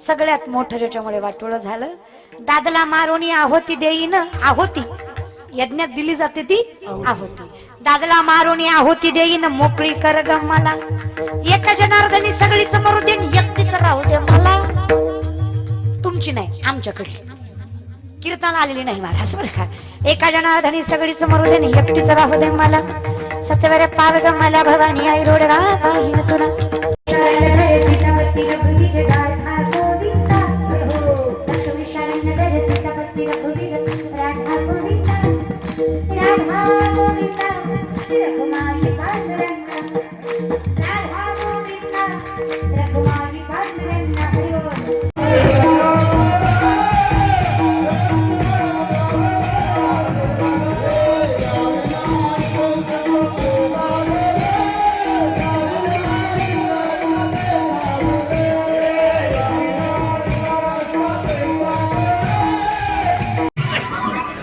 सगळ्यात मोठं ज्याच्यामुळे वाटोळं झालं, दादला मारून आहोती देईन, आहोती यज्ञात दिली जाते ती आहोती, दादला मारून आहोती देईन, मोकळी कर ग मला, एका जनार्दनी सगळीच मरू दे, एकटीच राहू दे मला, तुमची नाही आमच्याकडली कीर्तन आलेली नाही महाराज बरं का, एका जनार्दनी सगळीच मरू दे, एकटीच राहू दे मला, सत्यवरे पाव ग मला भवानी आई रोडगा पाहिन तुला,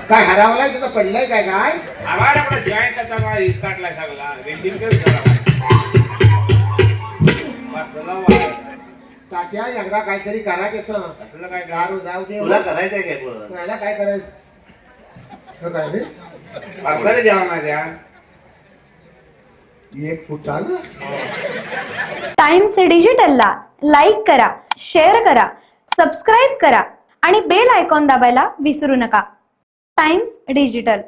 काय हरावलाय तुझं पडलंय काय काय आवाज आपला जॉईंट करता इस्काटला सगळा वेल्डिंग कर तात्या एकदा काहीतरी करा त्याचं आपलं काय दारू जाऊ दे तुला करायचंय काय पण मला काय करायचं काय रे पावसाने जेवण माझ्या एक फुटा ना टाइम्स डिजिटलला लाईक करा, शेअर करा, सबस्क्राईब करा आणि बेल आयकॉन दाबायला विसरू नका. Times digital.